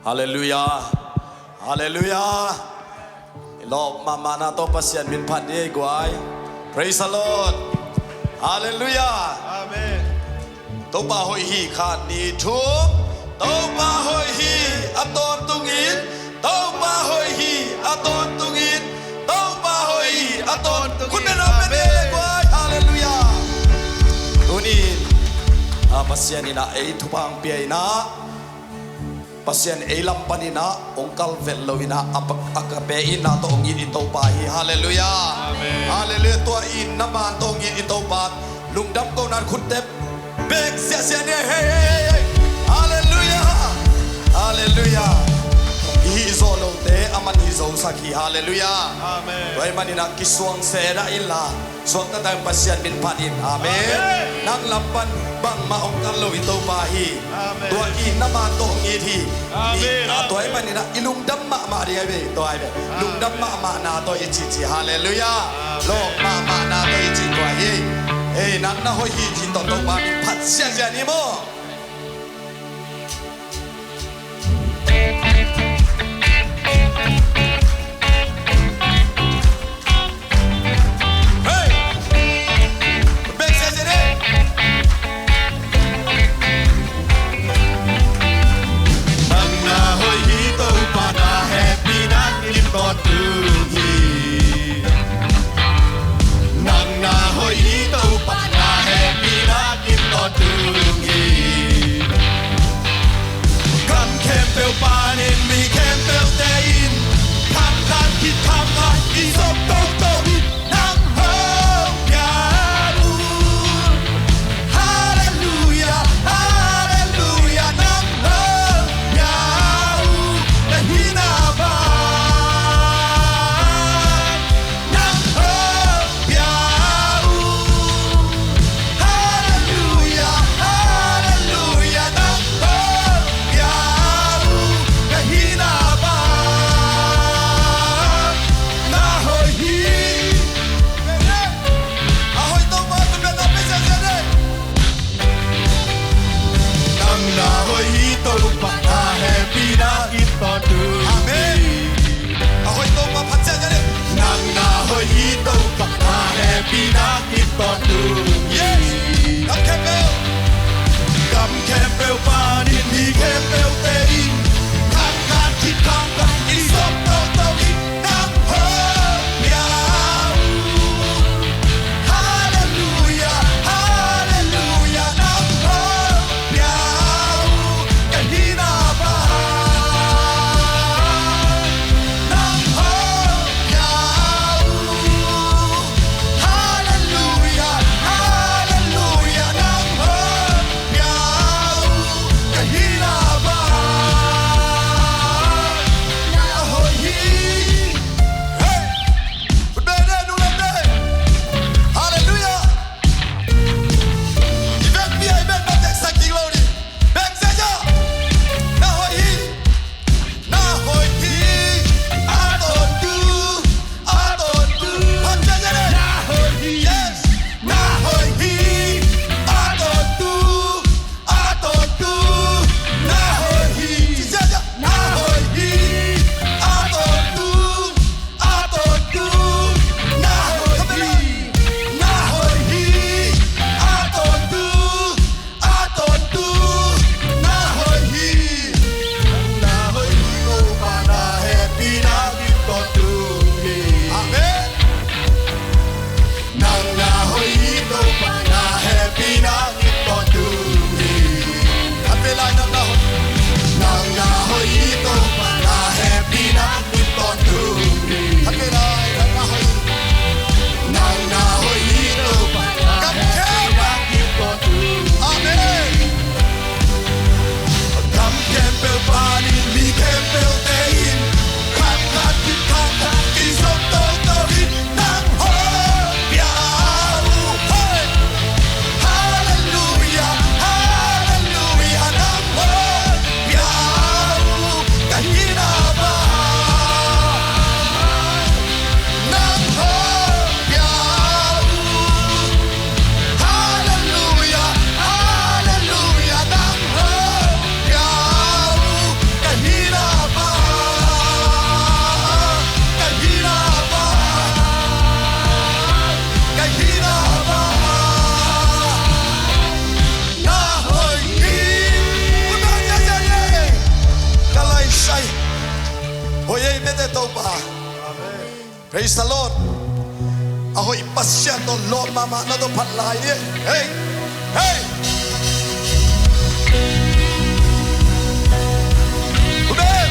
Hallelujah. Hallelujah. Lord mama na to pasyan min phat ni guai. Praise the Lord. Hallelujah. Amen. To ba hoi hi khat ni thu. To ba hoi hi aton tungin. To ba hoi hi aton tungin. To ba hoi hi aton tungin. Kun na pe guai. Hallelujah. Tunin pasyan ina ei thupang pi na. Pasyan elam panina ongkal velloina akape ina to ongin ito pahi. Hallelujah. Amen. Hallelujah. Tua in naman to ongin ito pat lungdam ko nan khutep bek sia hey. Hallelujah. Hallelujah. Hizolo te aman hizo saki. Hallelujah. Amen. Tuay manina kiswang sera illa suwag na tayong pasyan min panin. Amen. Nang lampan bang maongkal lo ito pahi. Amen. Tua in naman to ongin hi. Amen. Tuay manina ilungdam ma di ay tuay be. Lungdam ma na to ichichi. Hallelujah. Lo ma na to ichi tuay. Hey nang na hoy hi to to pa min pat sia ni mo. Nang na hoy ito pa na happy na ito tungi. mete topa. Praise the Lord. Ahoy pasya to Lord mama na to patlay. Hey, hey. Amen.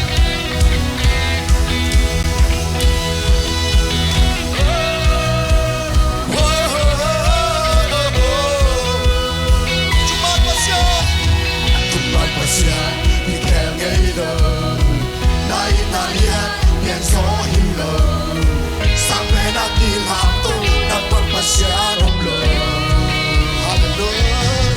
Pasya, ikel ngayda, nainalihan, yan so himla. Sampai nakilhap to, nagpagpasya ng blood. Hallelujah.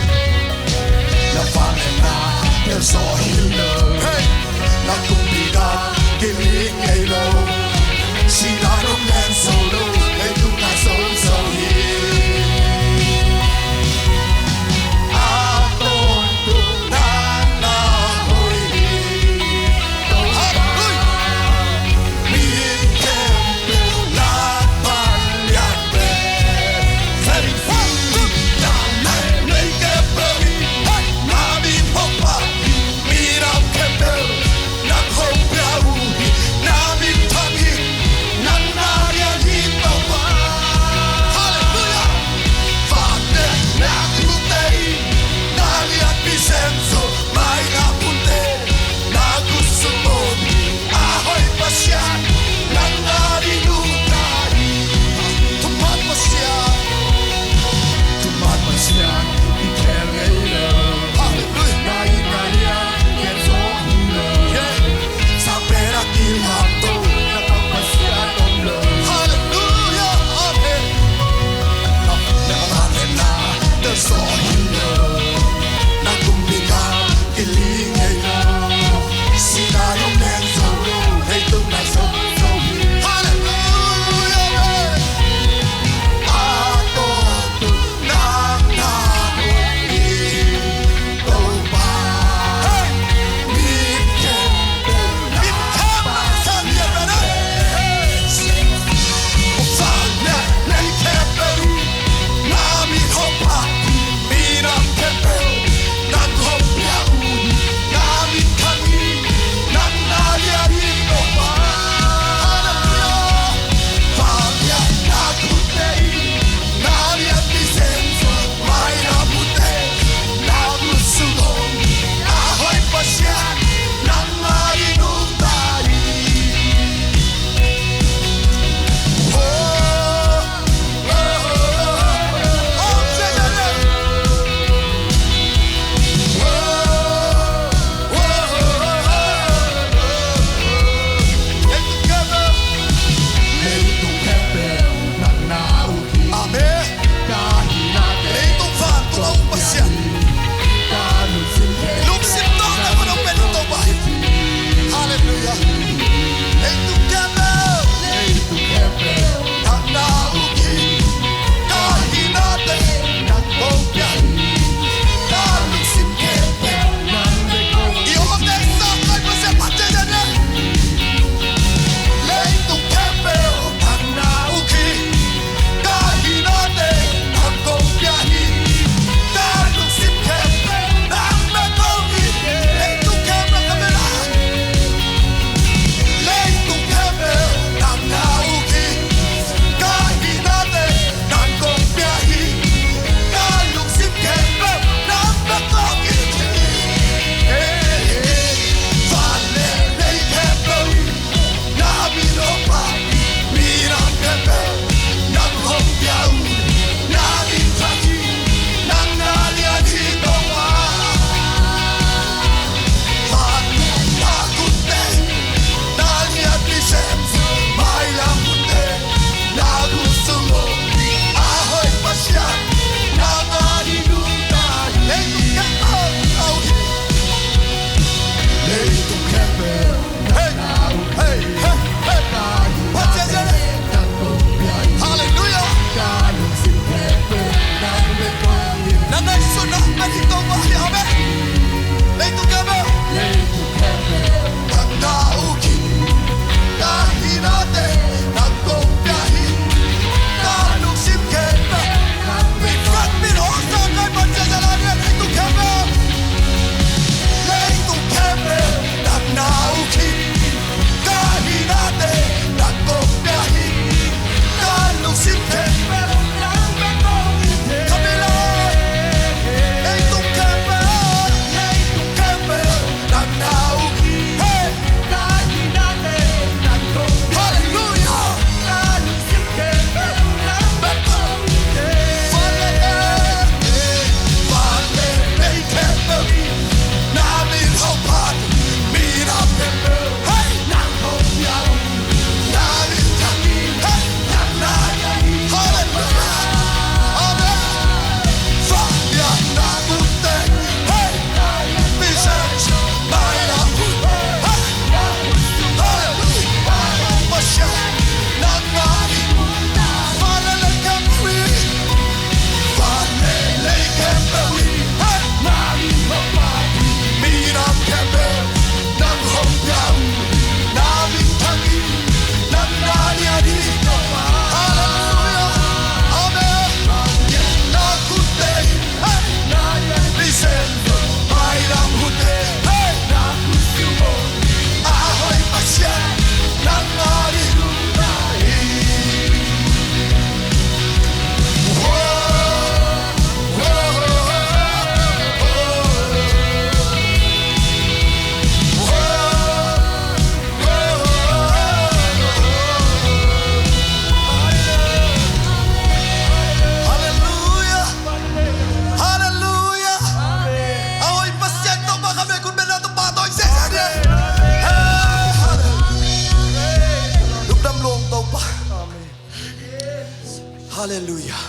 Hallelujah.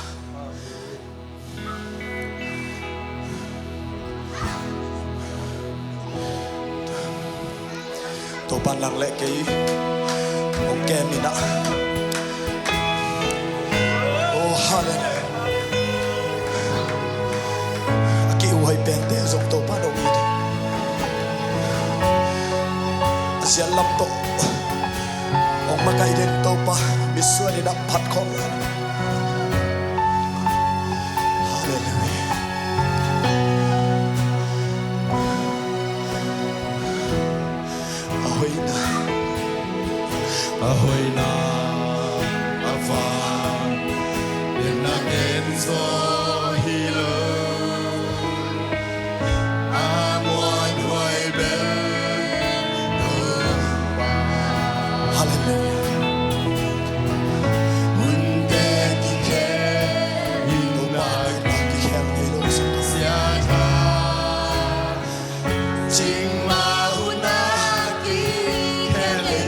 Tô ban lặng lẽ cái ông kem mình đã. Oh hallelujah. Aki uhay pente zong tô ban ông đi. Asia lắm tô. Ông mà cái đến tô pa misua đi đắp phát con. Hallelujah. Ahoy na avan in na enzo hilo amon hoy bel Hallelujah. unde kike Tô ba ơi ba cái khen này luôn sao? sia ta ching ma una ki kele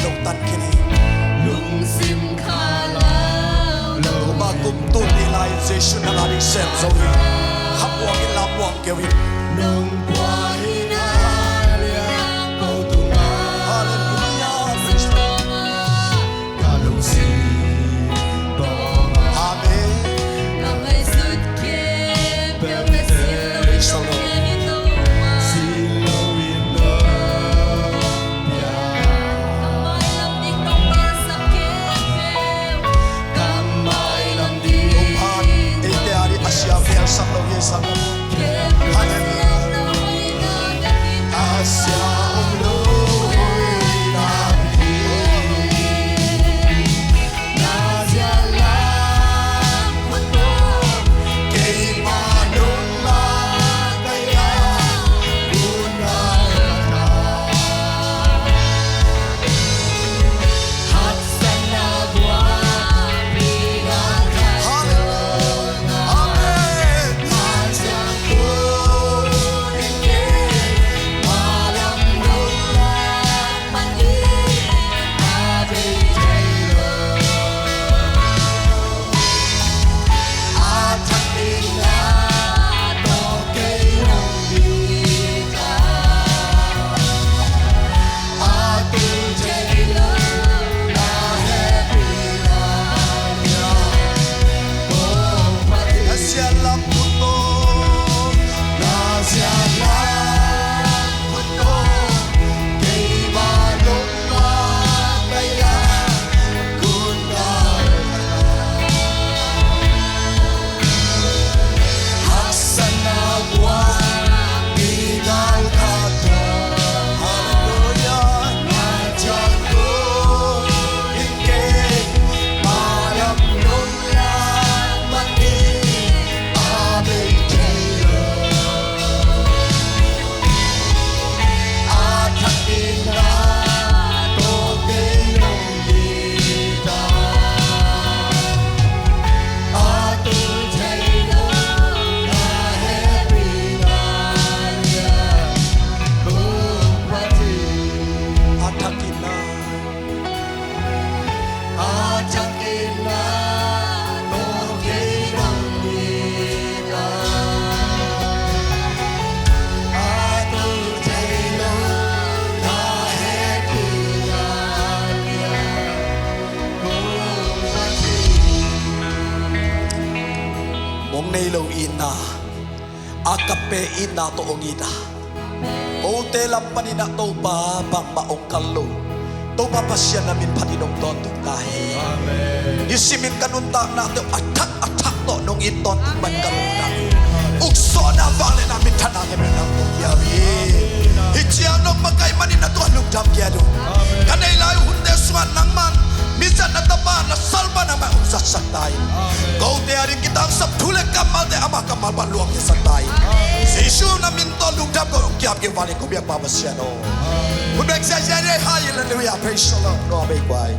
dong tan kini lung sim kha lao lo ma kum tu ni lai jesu na ga ding sem zo hi khap wang in lam wang ke wi nong kwa hina liang ko tu ma hallelujah praise the ka lung sim to ma amen Nang ay sud ke Pero na silo Ito kaya hinawa si lo in lo pia Kamay lam di kong masakit kamay lam di han ete ari asia ver sa lo ye sa asya om lo na pi na ja la kay manong ma kaya una ka hat sa nagwa bilang hallelujah amen asya ko ike malam nula mati ade tayo atakina to kay nong bita ating tayo na happy na niya kung pati asia lam puto Nasya lang puto kay manong makaya kunal Haksan na buwan bidal kato hallelujah Nadyan ko ikay malam nung lang mati abay kayo At hakin na to kayong dita At tayo na happy na niya kung pati atakin na At hakin na to kayong dita At tayo na happy na niya kung pati mong nei lo ina akape ina to ongina o te lam panina to ba bang maong kallo to ba pasya namin paninong to tahi isimin kanunta na to atak to nung iton man kanunta ukso na vale namin tanangin ng yawi hichianong magkay manina to alugdam gyado kanay layo hunde suman nang man minsan na taba na salba na may umsat sa tayo kau te aring kita ang sapulek kamal te ama kamal baluang ya sa tayo sisu na minto lugdam ko kiam yung vale ko biyak babasya no Kubek sa jere hallelujah praise the Lord no abay kway